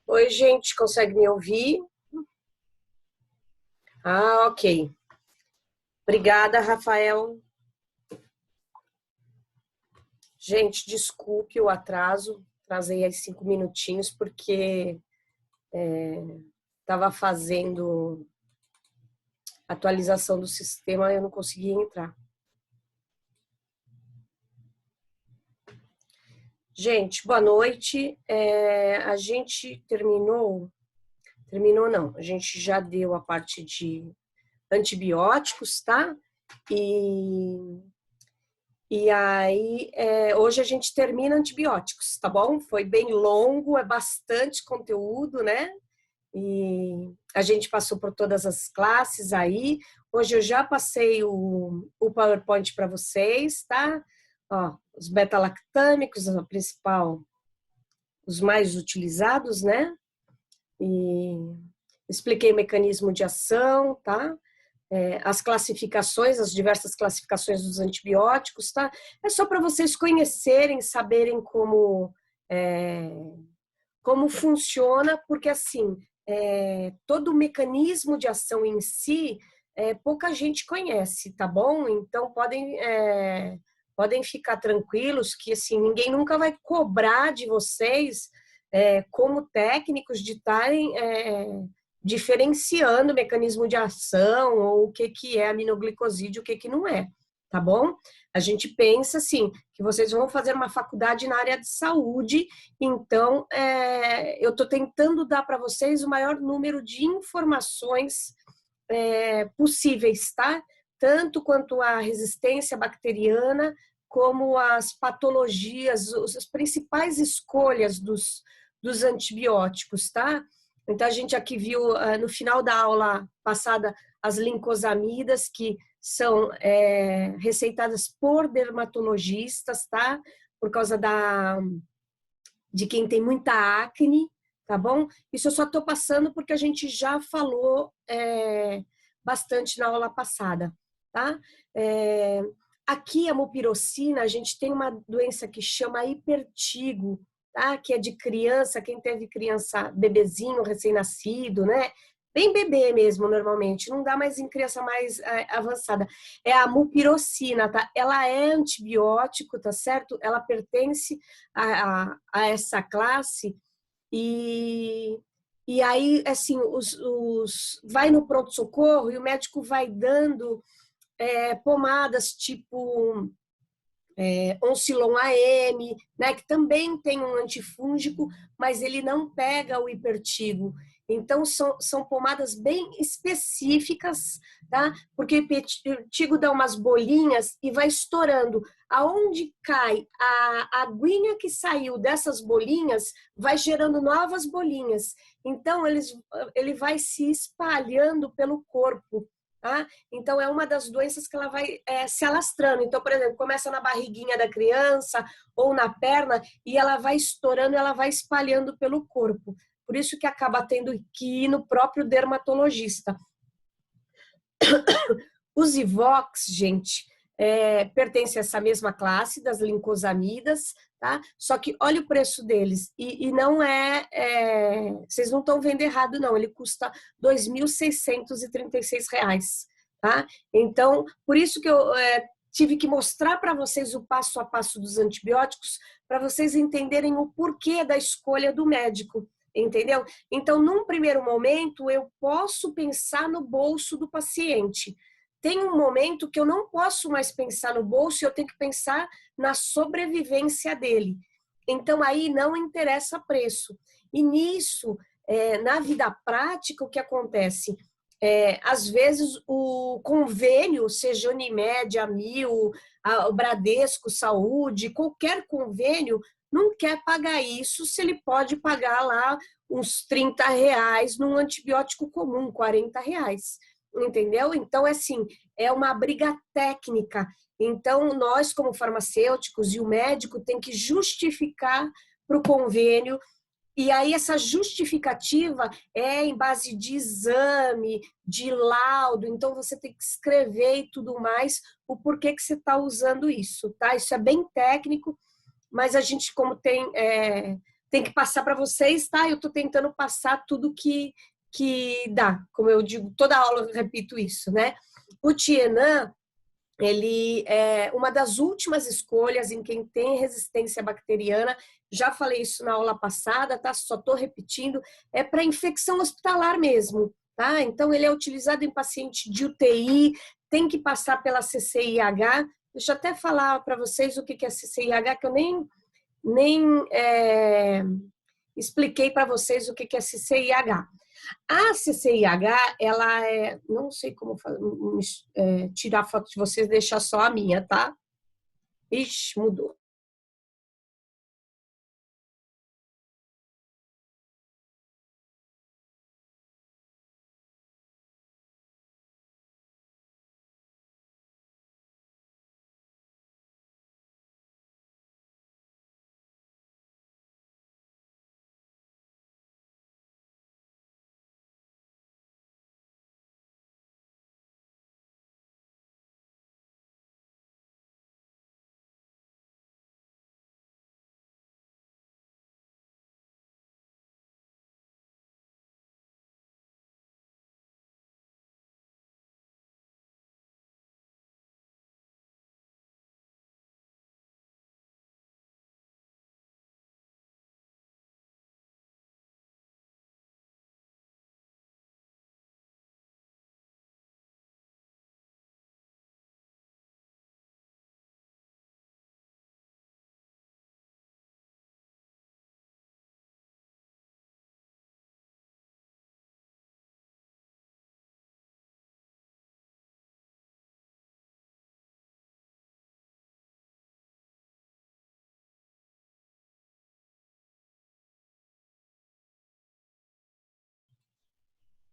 Oi, gente, consegue me ouvir? Ah, ok. Obrigada, Rafael. Gente, desculpe o atraso. Atrasei aí 5 minutinhos porque estava fazendo atualização do sistema e eu não conseguia entrar. Gente, boa noite. A gente terminou não, a gente já deu a parte de antibióticos, tá? E aí, hoje a gente termina antibióticos, tá bom? Foi bem longo, é bastante conteúdo, né? E a gente passou por todas as classes aí. Hoje eu já passei o PowerPoint para vocês, tá? Ó, os beta-lactâmicos, a principal, os mais utilizados, né? E expliquei o mecanismo de ação, tá? As classificações, as diversas classificações dos antibióticos, tá? É só para vocês conhecerem, saberem como funciona, porque assim, todo o mecanismo de ação em si, pouca gente conhece, tá bom? Então podem ficar tranquilos que assim, ninguém nunca vai cobrar de vocês, como técnicos, de estarem diferenciando o mecanismo de ação ou o que é aminoglicosídeo, o que não é, tá bom? A gente pensa assim, que vocês vão fazer uma faculdade na área de saúde, então eu estou tentando dar para vocês o maior número de informações possíveis, tá? Tanto quanto a resistência bacteriana, como as patologias, as principais escolhas dos antibióticos, tá? Então, a gente aqui viu no final da aula passada as lincosamidas, que são receitadas por dermatologistas, tá? Por causa de quem tem muita acne, tá bom? Isso eu só estou passando porque a gente já falou bastante na aula passada, tá? Aqui a mupirocina, a gente tem uma doença que chama hipertigo, tá? Que é de criança, quem teve criança, bebezinho, recém-nascido, né? Bem bebê mesmo, normalmente, não dá mais em criança mais avançada. É a mupirocina, tá? Ela é antibiótico, tá certo? Ela pertence a essa classe e aí, assim, vai no pronto-socorro e o médico vai dando pomadas tipo Oncilon AM, né, que também tem um antifúngico, mas ele não pega o hipertigo. Então, são pomadas bem específicas, tá? Porque o hipertigo dá umas bolinhas e vai estourando. Aonde cai a aguinha que saiu dessas bolinhas, vai gerando novas bolinhas. Então, ele vai se espalhando pelo corpo. Tá? Então, é uma das doenças que ela vai se alastrando. Então, por exemplo, começa na barriguinha da criança ou na perna e ela vai estourando, ela vai espalhando pelo corpo. Por isso que acaba tendo que ir no próprio dermatologista. Os Ivox, gente, pertence a essa mesma classe das lincosamidas, tá? Só que olha o preço deles e não vocês não estão vendo errado não, ele custa R$ 2.636, tá? Então, por isso que eu tive que mostrar para vocês o passo a passo dos antibióticos, para vocês entenderem o porquê da escolha do médico, entendeu? Então, num primeiro momento, eu posso pensar no bolso do paciente. Tem um momento que eu não posso mais pensar no bolso, eu tenho que pensar na sobrevivência dele. Então, aí não interessa preço. E nisso, na vida prática, o que acontece? Às vezes, o convênio, seja Unimed, Amil, o Bradesco Saúde, qualquer convênio, não quer pagar isso se ele pode pagar lá uns R$ 30 num antibiótico comum, R$ 40. Entendeu? Então, assim, é uma briga técnica. Então, nós, como farmacêuticos e o médico, tem que justificar para o convênio. E aí, essa justificativa é em base de exame, de laudo. Então, você tem que escrever e tudo mais o porquê que você está usando isso, tá? Isso é bem técnico, mas a gente, como tem tem que passar para vocês, tá? Eu estou tentando passar tudo que dá. Como eu digo, toda aula eu repito isso, né? O Tienan, ele é uma das últimas escolhas em quem tem resistência bacteriana. Já falei isso na aula passada, tá? Só estou repetindo. É para infecção hospitalar mesmo, tá? Então, ele é utilizado em paciente de UTI, tem que passar pela CCIH. Deixa eu até falar para vocês o que é CCIH, que eu nem expliquei para vocês o que é CCIH. A CCIH, ela é... Não sei como tirar a foto de vocês, deixar só a minha, tá? Ixi, mudou.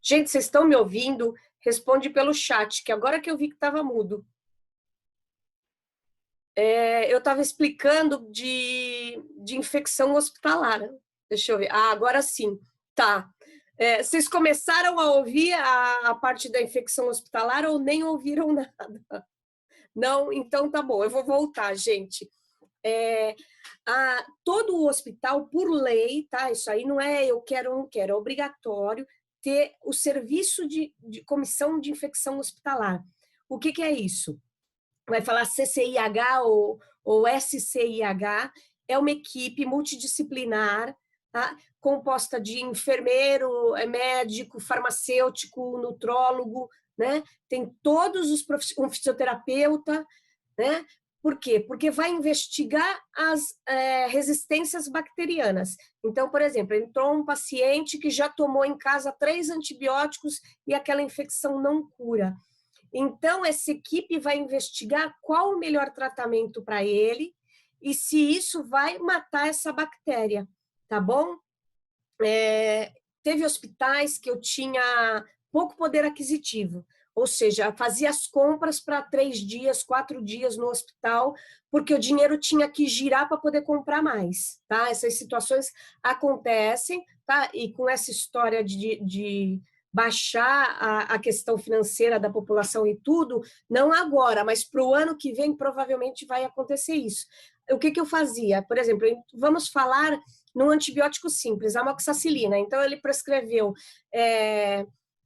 Gente, vocês estão me ouvindo? Responde pelo chat, que agora que eu vi que estava mudo. Eu estava explicando de infecção hospitalar. Deixa eu ver. Ah, agora sim. Tá. Vocês começaram a ouvir a parte da infecção hospitalar ou nem ouviram nada? Não? Então tá bom. Eu vou voltar, gente. Todo o hospital, por lei, tá? Isso aí não é eu quero ou não quero, é obrigatório ter o serviço de comissão de infecção hospitalar. O que é isso? Vai falar CCIH ou SCIH, é uma equipe multidisciplinar, tá? Composta de enfermeiro, médico, farmacêutico, nutrólogo, né? Tem todos os profissionais, um fisioterapeuta, né? Por quê? Porque vai investigar as resistências bacterianas. Então, por exemplo, entrou um paciente que já tomou em casa 3 antibióticos e aquela infecção não cura. Então, essa equipe vai investigar qual o melhor tratamento para ele e se isso vai matar essa bactéria, tá bom? Teve hospitais que eu tinha pouco poder aquisitivo, ou seja, fazia as compras para 3 dias, 4 dias no hospital, porque o dinheiro tinha que girar para poder comprar mais, tá? Essas situações acontecem, tá? E com essa história de baixar a questão financeira da população e tudo, não agora, mas para o ano que vem provavelmente vai acontecer isso. O que eu fazia? Por exemplo, vamos falar num antibiótico simples, amoxicilina. Então, ele prescreveu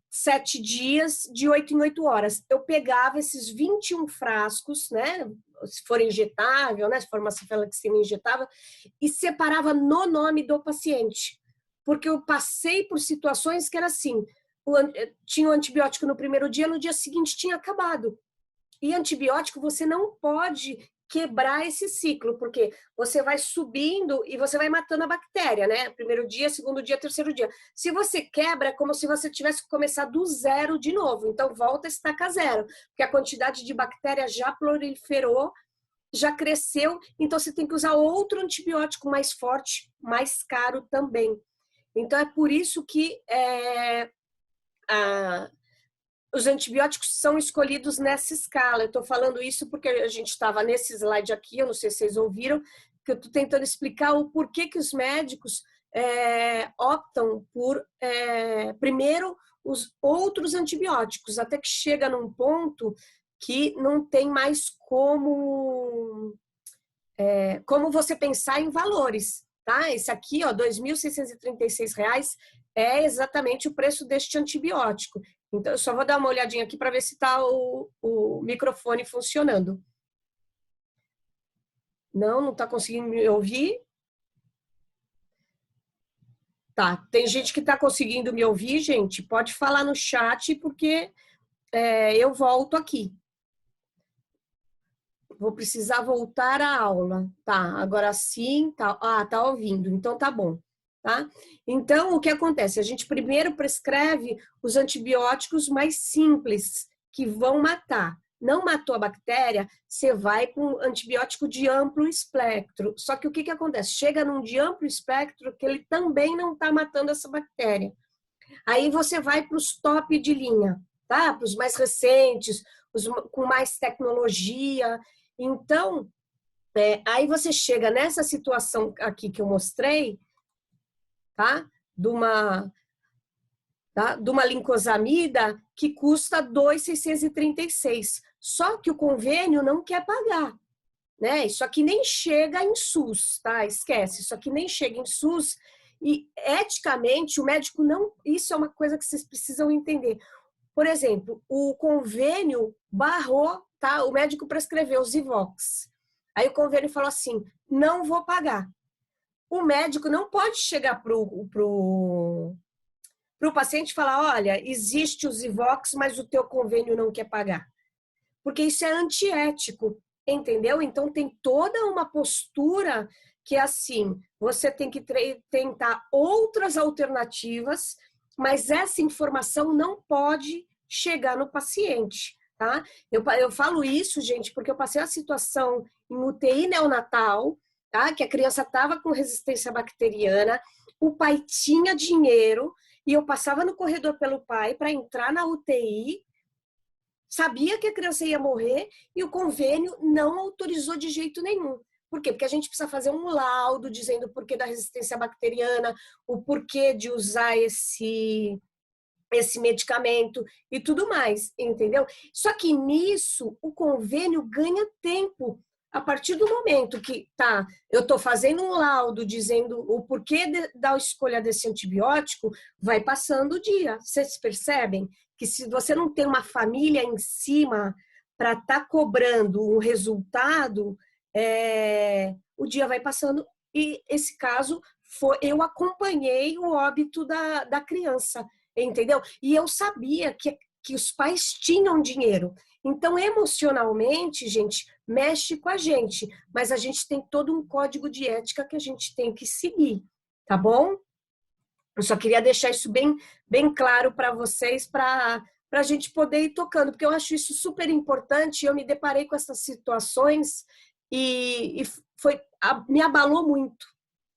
7 dias, de 8 em 8 horas. Eu pegava esses 21 frascos, né, se for injetável, né, se for uma cefalexina injetável, e separava no nome do paciente. Porque eu passei por situações que era assim, tinha o antibiótico no primeiro dia, no dia seguinte tinha acabado. E antibiótico você não pode quebrar esse ciclo, porque você vai subindo e você vai matando a bactéria, né? Primeiro dia, segundo dia, terceiro dia. Se você quebra, é como se você tivesse que começar do zero de novo. Então, volta a estaca zero, porque a quantidade de bactéria já proliferou, já cresceu, então você tem que usar outro antibiótico mais forte, mais caro também. Então, é por isso que os antibióticos são escolhidos nessa escala. Eu estou falando isso porque a gente estava nesse slide aqui, eu não sei se vocês ouviram, que eu estou tentando explicar o porquê que os médicos optam por, primeiro, os outros antibióticos, até que chega num ponto que não tem mais como você pensar em valores, tá? Esse aqui, ó, R$ 2.636 é exatamente o preço deste antibiótico. Então, eu só vou dar uma olhadinha aqui para ver se está o microfone funcionando. Não está conseguindo me ouvir? Tá, tem gente que está conseguindo me ouvir, gente? Pode falar no chat, porque eu volto aqui. Vou precisar voltar à aula. Tá, agora sim, tá. Ah, tá ouvindo, então tá bom. Tá? Então, o que acontece? A gente primeiro prescreve os antibióticos mais simples, que vão matar. Não matou a bactéria, você vai com um antibiótico de amplo espectro. Só que o que acontece? Chega num de amplo espectro que ele também não está matando essa bactéria. Aí você vai para os top de linha, tá? Para os mais recentes, os com mais tecnologia. Então, aí você chega nessa situação aqui que eu mostrei, tá? De uma lincosamida que custa R$ 2.636. Só que o convênio não quer pagar, né? Isso aqui nem chega em SUS, tá? Esquece, isso aqui nem chega em SUS. E eticamente o médico não. Isso é uma coisa que vocês precisam entender. Por exemplo, o convênio barrou, tá? O médico prescreveu os Zivox. Aí o convênio falou assim: não vou pagar. O médico não pode chegar pro paciente e falar: olha, existe o Zivox, mas o teu convênio não quer pagar. Porque isso é antiético, entendeu? Então tem toda uma postura que é assim, você tem que tentar outras alternativas, mas essa informação não pode chegar no paciente, tá? Eu falo isso, gente, porque eu passei a situação em UTI neonatal, tá? Que a criança estava com resistência bacteriana, o pai tinha dinheiro e eu passava no corredor pelo pai para entrar na UTI, sabia que a criança ia morrer e o convênio não autorizou de jeito nenhum. Por quê? Porque a gente precisa fazer um laudo dizendo o porquê da resistência bacteriana, o porquê de usar esse medicamento e tudo mais, entendeu? Só que nisso o convênio ganha tempo. A partir do momento que eu estou fazendo um laudo dizendo o porquê da escolha desse antibiótico, vai passando o dia. Vocês percebem que se você não tem uma família em cima para estar cobrando um resultado, o dia vai passando. E esse caso eu acompanhei o óbito da criança, entendeu? E eu sabia que os pais tinham dinheiro. Então, emocionalmente, gente, mexe com a gente, mas a gente tem todo um código de ética que a gente tem que seguir, tá bom? Eu só queria deixar isso bem claro para vocês, para a gente poder ir tocando, porque eu acho isso super importante. Eu me deparei com essas situações e me abalou muito,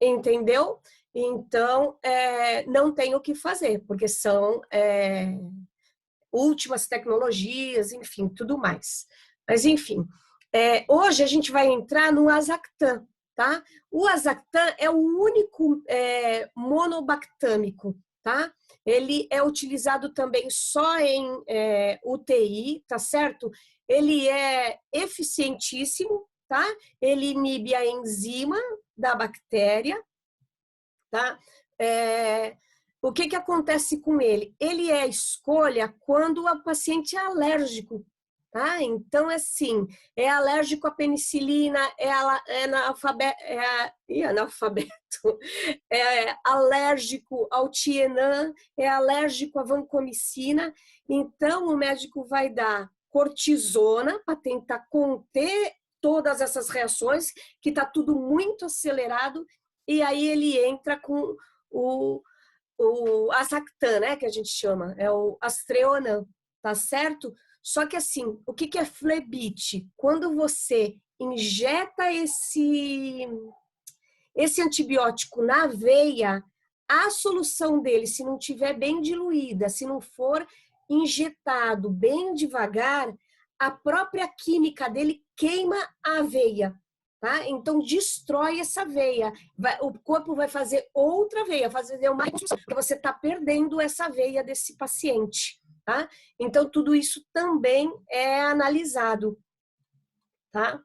entendeu? Então, não tem o que fazer, porque são últimas tecnologias, enfim, tudo mais. Mas, enfim, hoje a gente vai entrar no Azactan, tá? O Azactan é o único monobactâmico, tá? Ele é utilizado também só em UTI, tá certo? Ele é eficientíssimo, tá? Ele inibe a enzima da bactéria, tá? O que acontece com ele? Ele é escolha quando o paciente é alérgico, tá? Então, assim, é alérgico à penicilina, é analfabeto, é alérgico ao Tienan, é alérgico à vancomicina. Então, o médico vai dar cortisona para tentar conter todas essas reações, que está tudo muito acelerado, e aí ele entra com o Azactan, né, que a gente chama, é o Astreonam, tá certo? Só que assim, o que é Flebit? Quando você injeta esse antibiótico na veia, a solução dele, se não tiver bem diluída, se não for injetado bem devagar, a própria química dele queima a veia. Tá? Então, destrói essa veia. O corpo vai fazer outra veia, fazer mais, porque você está perdendo essa veia desse paciente. Tá? Então, tudo isso também é analisado. Tá?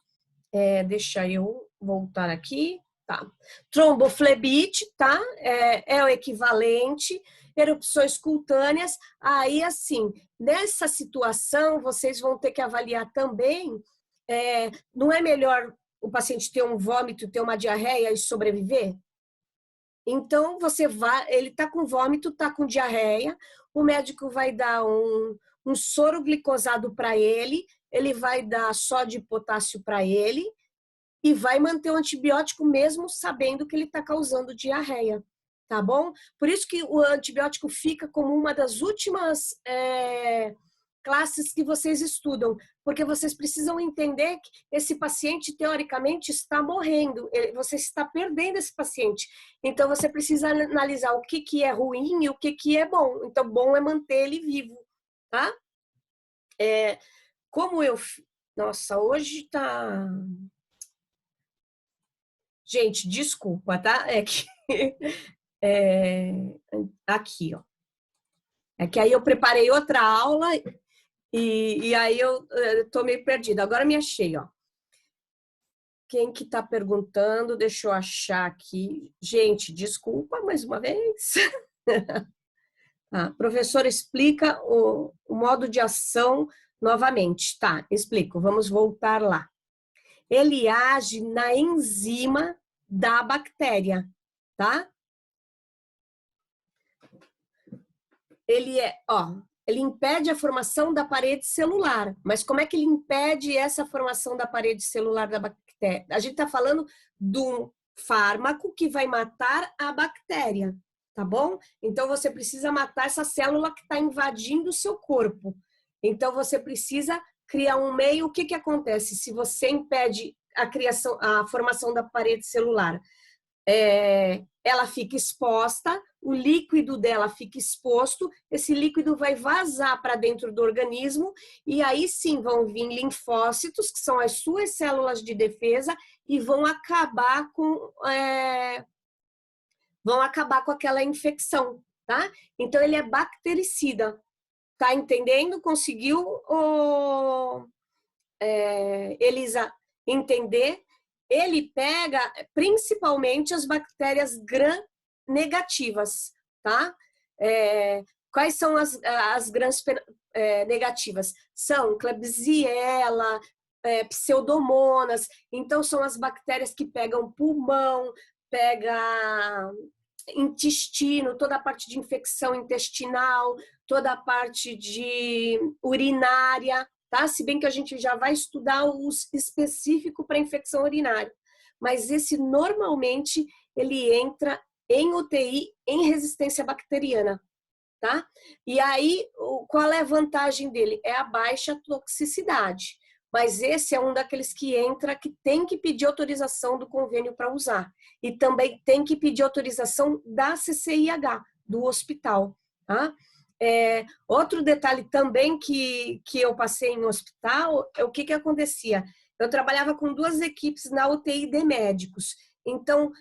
Deixa eu voltar aqui. Tá. Tromboflebite, tá? É o equivalente. Erupções cutâneas. Aí, assim, nessa situação, vocês vão ter que avaliar também, não é melhor o paciente ter um vômito, ter uma diarreia e sobreviver? Então, ele está com vômito, está com diarreia, o médico vai dar um soro glicosado para ele vai dar sódio e potássio para ele e vai manter o antibiótico mesmo sabendo que ele está causando diarreia, tá bom? Por isso que o antibiótico fica como uma das últimas classes que vocês estudam, porque vocês precisam entender que esse paciente, teoricamente, está morrendo, você está perdendo esse paciente. Então, você precisa analisar o que é ruim e o que é bom. Então, bom é manter ele vivo, tá? Como eu... Nossa, hoje tá... Gente, desculpa, tá? Aqui, ó. É que aí eu preparei outra aula e aí eu tô meio perdida. Agora me achei, ó. Quem que tá perguntando? Deixa eu achar aqui. Gente, desculpa mais uma vez. Professor, explica o modo de ação novamente. Tá, explico. Vamos voltar lá. Ele age na enzima da bactéria, tá? Ele ele impede a formação da parede celular. Mas como é que ele impede essa formação da parede celular da bactéria? A gente está falando de um fármaco que vai matar a bactéria, tá bom? Então, você precisa matar essa célula que está invadindo o seu corpo. Então, você precisa criar um meio. O que acontece se você impede a formação da parede celular? Ela fica exposta, o líquido dela fica exposto, esse líquido vai vazar para dentro do organismo e aí sim vão vir linfócitos, que são as suas células de defesa, e vão acabar com aquela infecção, tá? Então ele é bactericida, tá entendendo? Conseguiu, Elisa, entender? Ele pega principalmente as bactérias gram-negativas, tá? Quais são as gram-negativas? São Klebsiella, Pseudomonas. Então, são as bactérias que pegam pulmão, pega intestino, toda a parte de infecção intestinal, toda a parte de urinária, tá? Se bem que a gente já vai estudar os específico para infecção urinária. Mas esse normalmente ele entra em UTI em resistência bacteriana, tá? E aí, qual é a vantagem dele? É a baixa toxicidade. Mas esse é um daqueles que entra que tem que pedir autorização do convênio para usar. E também tem que pedir autorização da CCIH, do hospital, tá? Outro detalhe também que eu passei em hospital é o que acontecia. Eu trabalhava com 2 equipes na UTI de médicos. Então,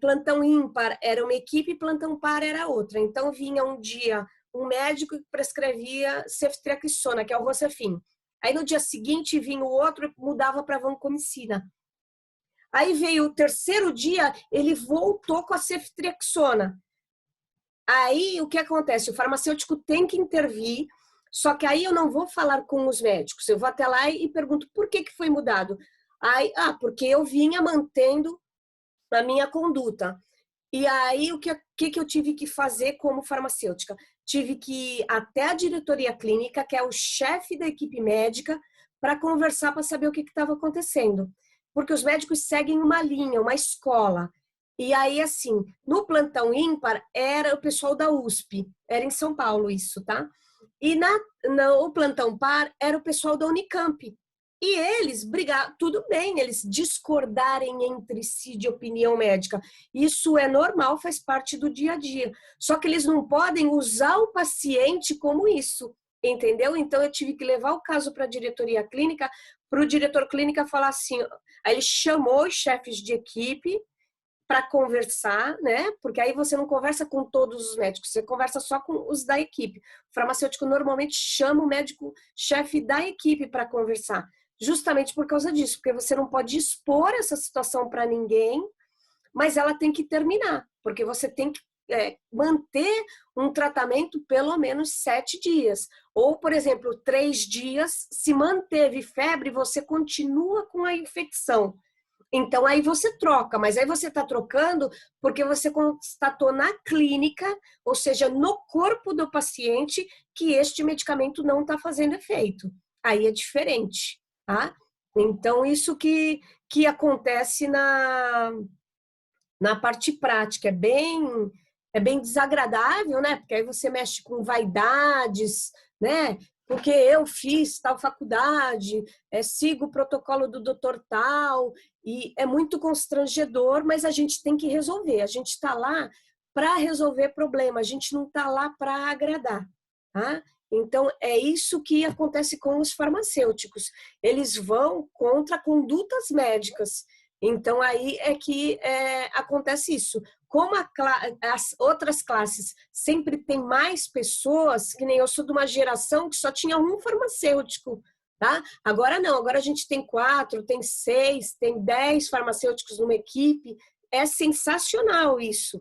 plantão ímpar era uma equipe, plantão par era outra. Então, vinha um dia um médico que prescrevia ceftriaxona, que é o Rocefin. Aí, no dia seguinte, vinha o outro e mudava para vancomicina. Aí veio o 3º dia, ele voltou com a ceftriaxona. Aí, o que acontece? O farmacêutico tem que intervir, só que aí eu não vou falar com os médicos. Eu vou até lá e pergunto por que foi mudado. Aí, porque eu vinha mantendo a minha conduta. E aí, o que eu tive que fazer como farmacêutica? Tive que ir até a diretoria clínica, que é o chefe da equipe médica, para conversar, para saber o que estava acontecendo. Porque os médicos seguem uma linha, uma escola. E aí, assim, no plantão ímpar, era o pessoal da USP. Era em São Paulo isso, tá? E no plantão par, era o pessoal da Unicamp. E eles brigaram, tudo bem, eles discordarem entre si de opinião médica. Isso é normal, faz parte do dia a dia. Só que eles não podem usar o paciente como isso, entendeu? Então, eu tive que levar o caso para a diretoria clínica, para o diretor clínica falar assim. Aí ele chamou os chefes de equipe para conversar, né? Porque aí você não conversa com todos os médicos, você conversa só com os da equipe. O farmacêutico normalmente chama o médico-chefe da equipe para conversar. Justamente por causa disso, porque você não pode expor essa situação para ninguém mas ela tem que terminar, porque você tem que manter um tratamento pelo menos 7 dias. Ou, por exemplo, 3 dias, se manteve febre, você continua com a infecção. Então, aí você troca, mas aí você está trocando porque você constatou na clínica, ou seja, no corpo do paciente, que este medicamento não está fazendo efeito. Aí é diferente, tá? Então, isso que acontece na parte prática. É bem desagradável, né? Porque aí você mexe com vaidades, né? Porque eu fiz tal faculdade, sigo o protocolo do doutor tal, e é muito constrangedor, mas a gente tem que resolver. A gente está lá para resolver problema, a gente não está lá para agradar, tá? Então, é isso que acontece com os farmacêuticos. Eles vão contra condutas médicas. Então, aí é que acontece isso. Como as outras classes sempre tem mais pessoas, que nem eu sou de uma geração que só tinha um farmacêutico, tá? Agora não, agora a gente tem 4, tem 6, tem 10 farmacêuticos numa equipe. É sensacional isso,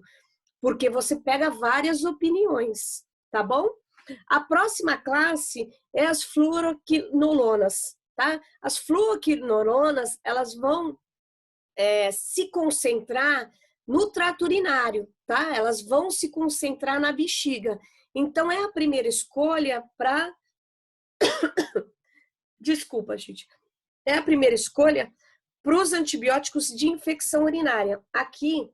porque você pega várias opiniões, tá bom? A próxima classe é as fluoroquinolonas, tá? As fluoroquinolonas, elas vão se concentrar no trato urinário, tá? Elas vão se concentrar na bexiga. Então, é a primeira escolha para... Desculpa, gente. É a primeira escolha para os antibióticos de infecção urinária. Aqui...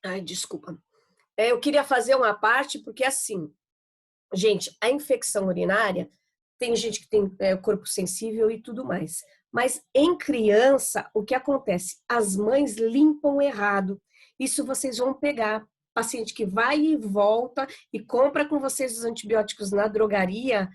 Ai, desculpa. Eu queria fazer uma parte, porque assim, gente, a infecção urinária, tem gente que tem corpo sensível e tudo mais. Mas em criança, o que acontece? As mães limpam errado. Isso vocês vão pegar. Paciente que vai e volta e compra com vocês os antibióticos na drogaria,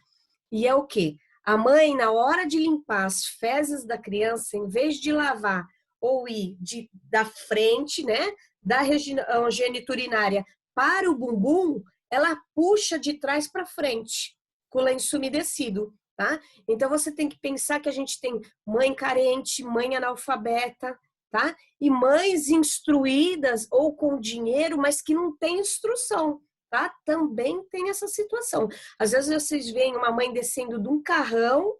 e é o quê? A mãe, na hora de limpar as fezes da criança, em vez de lavar ou ir da frente, né, da região geniturinária para o bumbum, ela puxa de trás para frente, com o lenço umedecido, tá? Então, você tem que pensar que a gente tem mãe carente, mãe analfabeta, tá? E mães instruídas ou com dinheiro, mas que não tem instrução, tá? Também tem essa situação. Às vezes vocês veem uma mãe descendo de um carrão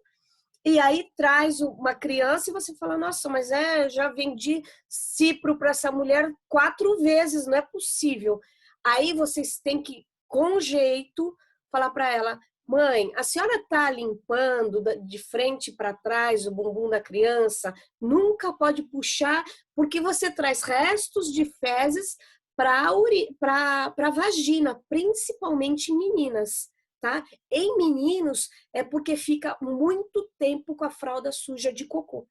e aí traz uma criança e você fala, nossa, mas já vendi cipro para essa mulher 4 vezes, não é possível. Aí vocês têm que, com jeito, falar para ela, mãe, a senhora está limpando de frente para trás o bumbum da criança? Nunca pode puxar, porque você traz restos de fezes para a vagina, principalmente em meninas, tá? Em meninos é porque fica muito tempo com a fralda suja de cocô,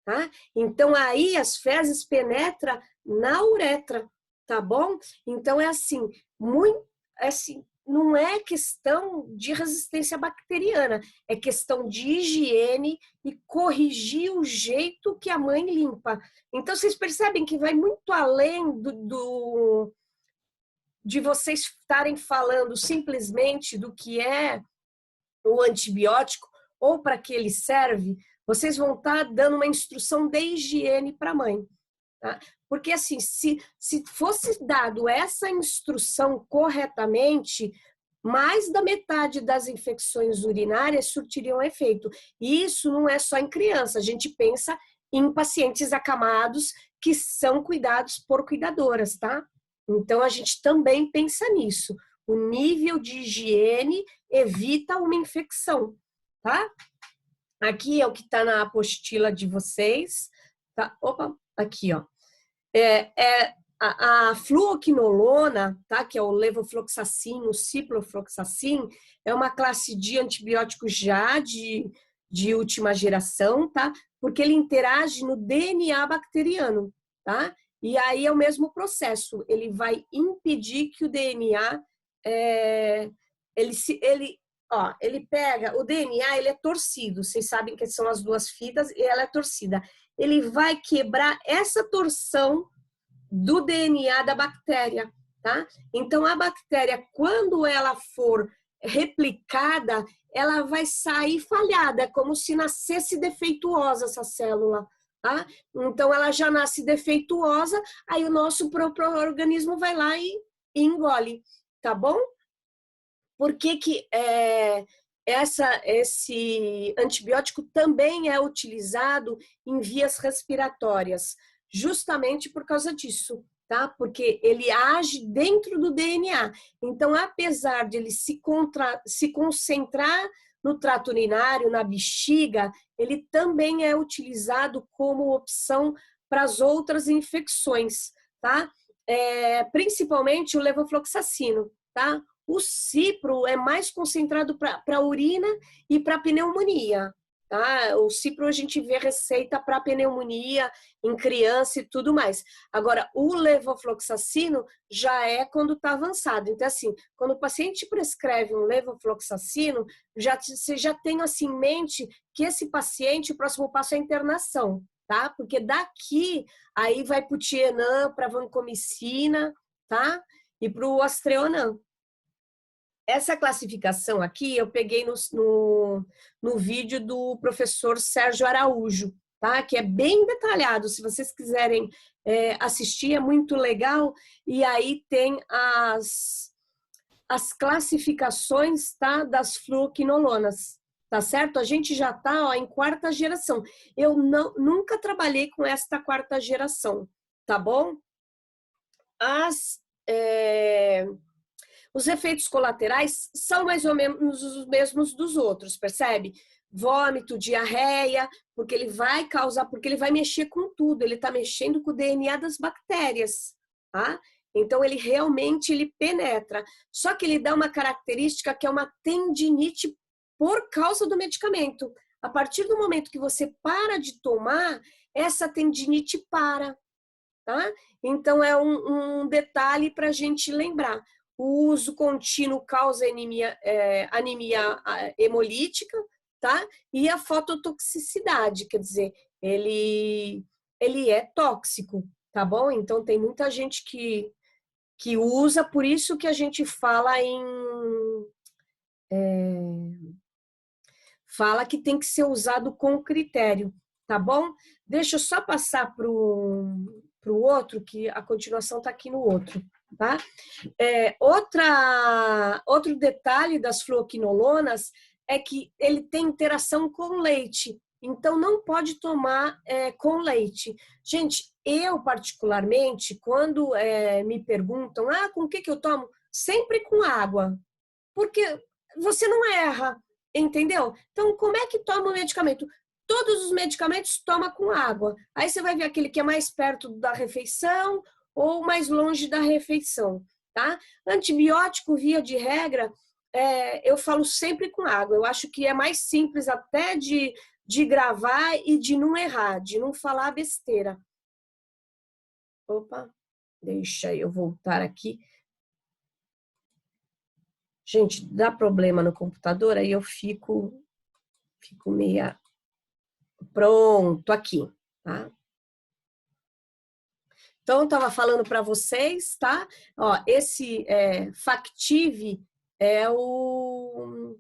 tá? Então aí as fezes penetram na uretra, tá bom? Então é assim, não é questão de resistência bacteriana, é questão de higiene e corrigir o jeito que a mãe limpa. Então, vocês percebem que vai muito além de vocês estarem falando simplesmente do que é o antibiótico ou para que ele serve, vocês vão estar dando uma instrução de higiene para a mãe. Tá? Porque, assim, se fosse dado essa instrução corretamente, mais da metade das infecções urinárias surtiriam efeito. E isso não é só em criança, a gente pensa em pacientes acamados que são cuidados por cuidadoras, tá? Então, a gente também pensa nisso. O nível de higiene evita uma infecção, tá? Aqui é o que está na apostila de vocês, tá? Opa, aqui, ó. A fluoquinolona, tá? Que é o levofloxacin, o ciprofloxacin, é uma classe de antibióticos já de última geração, tá? Porque ele interage no DNA bacteriano, tá? E aí é o mesmo processo, ele vai impedir que o DNA, ele pega, o DNA, ele é torcido, vocês sabem que são as 2 fitas e ela é torcida. Ele vai quebrar essa torção do DNA da bactéria, tá? Então, a bactéria, quando ela for replicada, ela vai sair falhada, como se nascesse defeituosa essa célula, tá? Então, ela já nasce defeituosa, aí o nosso próprio organismo vai lá e engole, tá bom? Por que que esse antibiótico também é utilizado em vias respiratórias? Justamente por causa disso, tá? Porque ele age dentro do DNA. Então, apesar de ele se concentrar no trato urinário, na bexiga, ele também é utilizado como opção para as outras infecções, tá? Principalmente o levofloxacino, tá? O cipro é mais concentrado para urina e para pneumonia. Tá? O cipro a gente vê receita para pneumonia em criança e tudo mais. Agora, o levofloxacino já é quando está avançado. Então, assim, quando o paciente prescreve um levofloxacino, você já tem assim, em mente que esse paciente, o próximo passo é a internação, tá? Porque daqui, aí vai para o Tienan, para a vancomicina, tá? E para o Astreonan. Essa classificação aqui eu peguei no vídeo do professor Sérgio Araújo, tá? Que é bem detalhado. Se vocês quiserem assistir, é muito legal. E aí tem as classificações, tá? Das fluoquinolonas, tá certo? A gente já tá em quarta geração. Eu nunca trabalhei com esta quarta geração, tá bom? Os efeitos colaterais são mais ou menos os mesmos dos outros, percebe? Vômito, diarreia, porque ele vai causar, porque ele vai mexer com tudo, ele está mexendo com o DNA das bactérias, tá? Então ele realmente ele penetra. Só que ele dá uma característica que é uma tendinite por causa do medicamento. A partir do momento que você para de tomar, essa tendinite para, tá? Então é um detalhe para a gente lembrar. O uso contínuo causa anemia hemolítica, tá? E a fototoxicidade, quer dizer, ele é tóxico, tá bom? Então tem muita gente que usa, por isso que a gente fala fala que tem que ser usado com critério, tá bom? Deixa eu só passar para o outro, que a continuação está aqui no outro, tá? Outro detalhe das fluoquinolonas é que ele tem interação com leite, então não pode tomar com leite. Gente, eu particularmente, quando me perguntam, com o que eu tomo? Sempre com água, porque você não erra, entendeu? Então, como é que toma o medicamento? Todos os medicamentos toma com água. Aí você vai ver aquele que é mais perto da refeição ou mais longe da refeição, tá? Antibiótico, via de regra, eu falo sempre com água. Eu acho que é mais simples até de gravar e de não errar, de não falar besteira. Opa, deixa eu voltar aqui. Gente, dá problema no computador, aí eu fico meia... Pronto, aqui, tá? Então, eu estava falando para vocês, tá? Ó, esse Factive é um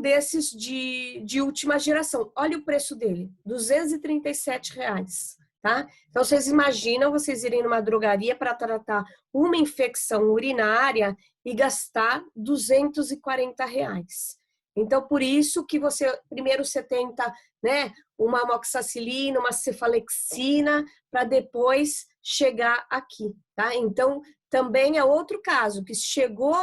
desses de última geração. Olha o preço dele, R$237, tá? Então, vocês imaginam vocês irem numa drogaria para tratar uma infecção urinária e gastar R$240. Então, por isso que primeiro você tenta, né, uma amoxicilina, uma cefalexina, para depois chegar aqui, tá? Então, também é outro caso, que chegou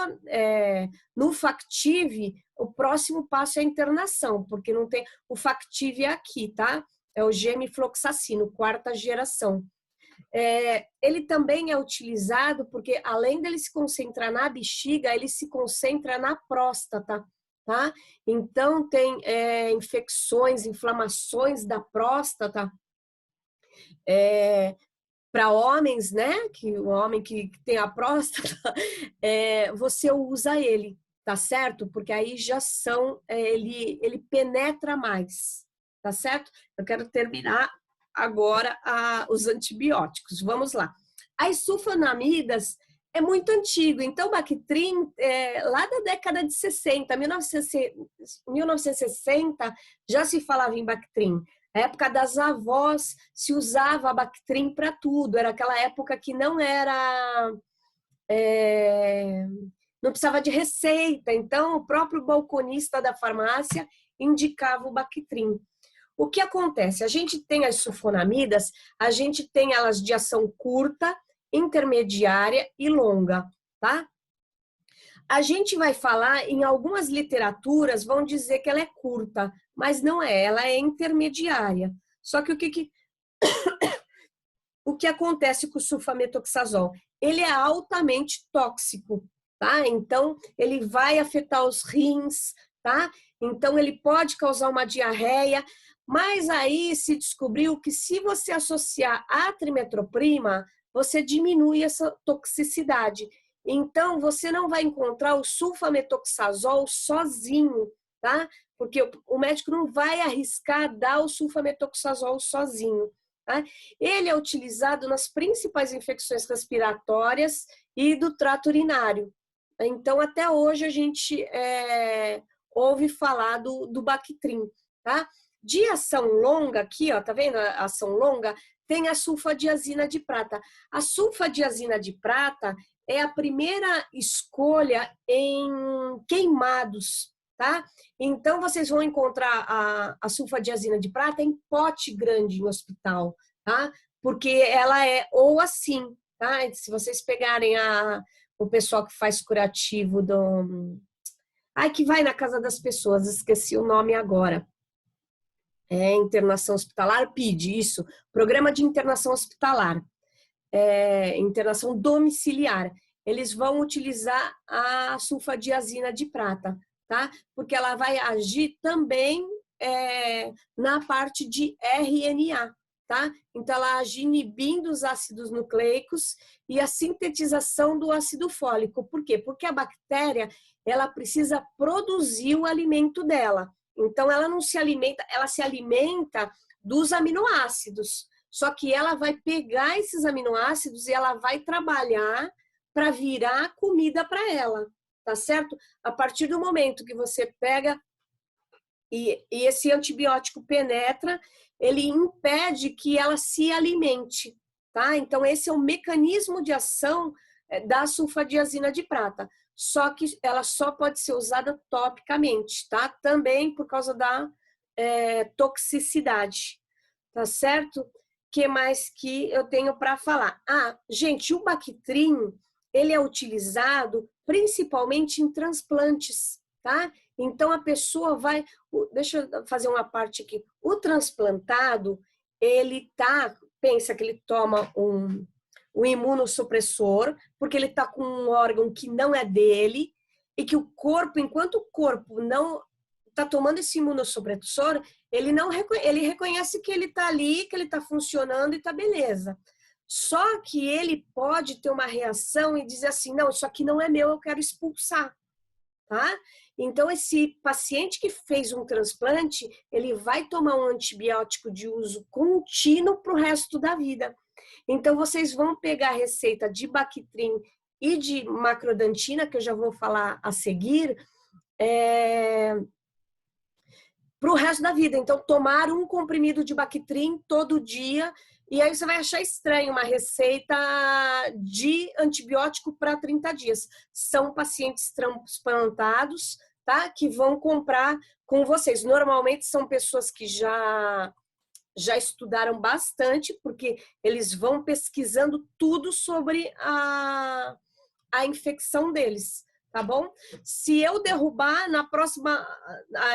no Factive, o próximo passo é a internação, porque não tem... O Factive é aqui, tá? É o gemifloxacino, quarta geração. Ele também é utilizado porque, além dele se concentrar na bexiga, ele se concentra na próstata, tá? Então, tem infecções, inflamações da próstata, para homens, né? Que o homem que tem a próstata, você usa ele, tá certo? Porque aí já ele penetra mais, tá certo? Eu quero terminar agora os antibióticos. Vamos lá. As sulfonamidas é muito antigo, então o Bactrim, lá da década de 60, 1960, já se falava em Bactrim. A época das avós se usava a Bactrim para tudo. Era aquela época que não era... não precisava de receita. Então, o próprio balconista da farmácia indicava o Bactrim. O que acontece? A gente tem as sulfonamidas, a gente tem elas de ação curta, intermediária e longa, tá? A gente vai falar, em algumas literaturas, vão dizer que ela é curta, mas não é, ela é intermediária. Só que o que acontece com o sulfametoxazol? Ele é altamente tóxico, tá? Então, ele vai afetar os rins, tá? Então, ele pode causar uma diarreia, mas aí se descobriu que se você associar a trimetroprima, você diminui essa toxicidade. Então, você não vai encontrar o sulfametoxazol sozinho, tá? Porque o médico não vai arriscar dar o sulfametoxazol sozinho, tá? Ele é utilizado nas principais infecções respiratórias e do trato urinário. Então, até hoje, a gente ouve falar do Bactrim, tá? De ação longa, aqui, ó, tá vendo a ação longa? Tem a sulfadiazina de prata. A sulfadiazina de prata é a primeira escolha em queimados, tá? Então, vocês vão encontrar a sulfadiazina de prata em pote grande no hospital, tá? Porque ela é ou assim, tá? Se vocês pegarem o pessoal que faz curativo que vai na casa das pessoas, esqueci o nome agora. Internação hospitalar, PID, isso. Programa de internação hospitalar. Internação domiciliar. Eles vão utilizar a sulfadiazina de prata, tá? Porque ela vai agir também na parte de RNA, tá? Então, ela age inibindo os ácidos nucleicos e a sintetização do ácido fólico. Por quê? Porque a bactéria, ela precisa produzir o alimento dela. Então, ela não se alimenta, ela se alimenta dos aminoácidos. Só que ela vai pegar esses aminoácidos e ela vai trabalhar para virar comida para ela, tá certo? A partir do momento que você pega e esse antibiótico penetra, ele impede que ela se alimente, tá? Então, esse é o mecanismo de ação da sulfadiazina de prata. Só que ela só pode ser usada topicamente, tá? Também por causa da toxicidade, tá certo? O que mais que eu tenho para falar? Gente, o Bactrim, ele é utilizado principalmente em transplantes, tá? Então, a pessoa vai... Deixa eu fazer uma parte aqui. O transplantado, pensa que ele toma um imunossupressor, porque ele está com um órgão que não é dele, e que o corpo, enquanto o corpo não está tomando esse imunossupressor, ele reconhece que ele está ali, que ele está funcionando e está beleza. Só que ele pode ter uma reação e dizer assim, não, isso aqui não é meu, eu quero expulsar, tá? Então, esse paciente que fez um transplante, ele vai tomar um antibiótico de uso contínuo para o resto da vida. Então, vocês vão pegar a receita de Bactrim e de macrodantina, que eu já vou falar a seguir, para o resto da vida. Então, tomar um comprimido de Bactrim todo dia, e aí você vai achar estranho uma receita de antibiótico para 30 dias. São pacientes transplantados, tá? Que vão comprar com vocês. Normalmente são pessoas que já estudaram bastante, porque eles vão pesquisando tudo sobre a infecção deles, tá bom? Se eu derrubar na próxima,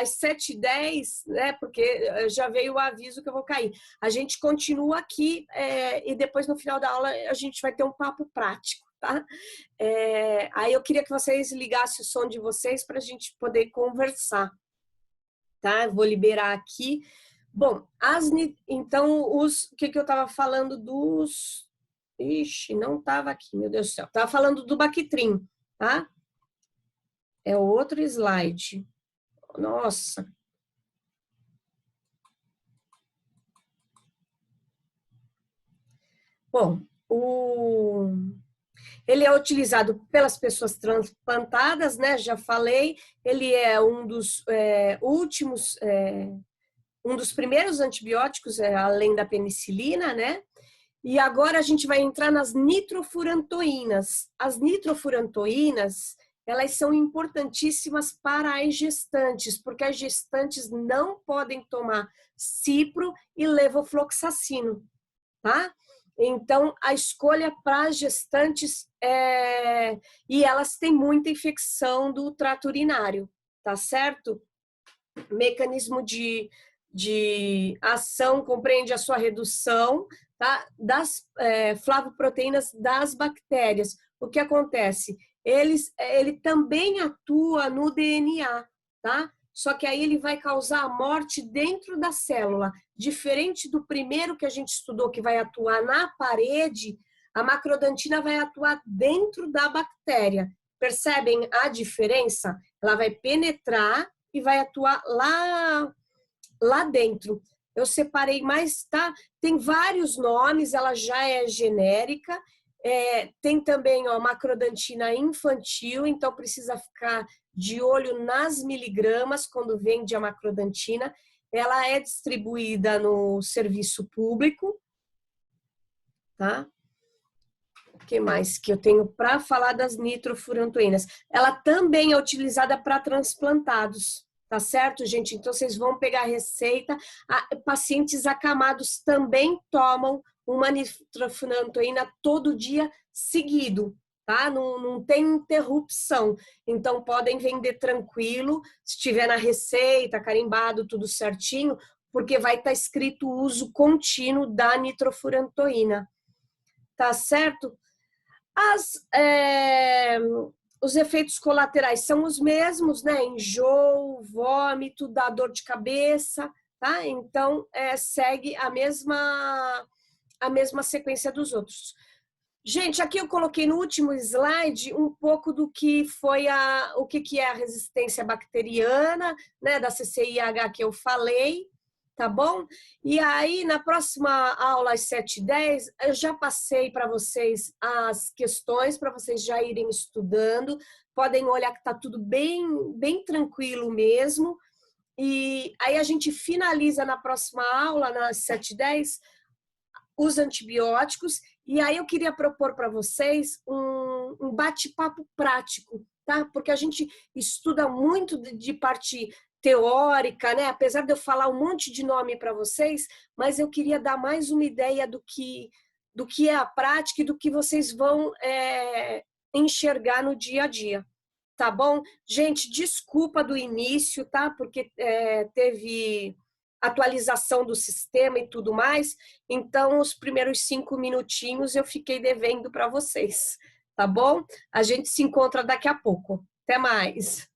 às 7h10, né, porque já veio o aviso que eu vou cair, a gente continua aqui e depois no final da aula a gente vai ter um papo prático, tá? Aí eu queria que vocês ligassem o som de vocês para a gente poder conversar, tá? Eu vou liberar aqui. Bom, então, o que eu estava falando dos... Ixi, não estava aqui, meu Deus do céu. Estava falando do Bactrim, tá? É outro slide. Nossa. Bom, ele é utilizado pelas pessoas transplantadas, né? Já falei. Ele é um dos últimos um dos primeiros antibióticos, além da penicilina, né? E agora a gente vai entrar nas nitrofurantoínas. As nitrofurantoínas, elas são importantíssimas para as gestantes, porque as gestantes não podem tomar cipro e levofloxacino, tá? Então, a escolha para as gestantes e elas têm muita infecção do trato urinário, tá certo? Mecanismo de ação compreende a sua redução, tá? Das flavoproteínas das bactérias. O que acontece? Ele também atua no DNA, tá? Só que aí ele vai causar a morte dentro da célula. Diferente do primeiro que a gente estudou, que vai atuar na parede, a macrodantina vai atuar dentro da bactéria. Percebem a diferença? Ela vai penetrar e vai atuar lá dentro. Eu separei mais, tá? Tem vários nomes, ela já é genérica. Tem também, ó, macrodantina infantil, então precisa ficar de olho nas miligramas quando vende a macrodantina. Ela é distribuída no serviço público, tá? O que mais que eu tenho para falar das nitrofurantoínas? Ela também é utilizada para transplantados, tá certo, gente? Então, vocês vão pegar a receita. Pacientes acamados também tomam uma nitrofurantoína todo dia seguido, tá? Não tem interrupção. Então, podem vender tranquilo, se estiver na receita, carimbado, tudo certinho, porque vai estar escrito o uso contínuo da nitrofurantoína, tá certo? Os efeitos colaterais são os mesmos, né? Enjoo, vômito, dá dor de cabeça, tá? Então, segue a mesma sequência dos outros. Gente, aqui eu coloquei no último slide um pouco do que foi o que é a resistência bacteriana, né? Da CCIH que eu falei, tá bom? E aí, na próxima aula, às 7h10, eu já passei para vocês as questões, para vocês já irem estudando. Podem olhar que está tudo bem tranquilo mesmo. E aí a gente finaliza na próxima aula, nas 7h10, os antibióticos. E aí eu queria propor para vocês um bate-papo prático, tá? Porque a gente estuda muito de parte teórica, né? Apesar de eu falar um monte de nome para vocês, mas eu queria dar mais uma ideia do que é a prática e do que vocês vão enxergar no dia a dia, tá bom? Gente, desculpa do início, tá? Porque teve atualização do sistema e tudo mais, então os primeiros 5 minutinhos eu fiquei devendo para vocês, tá bom? A gente se encontra daqui a pouco. Até mais!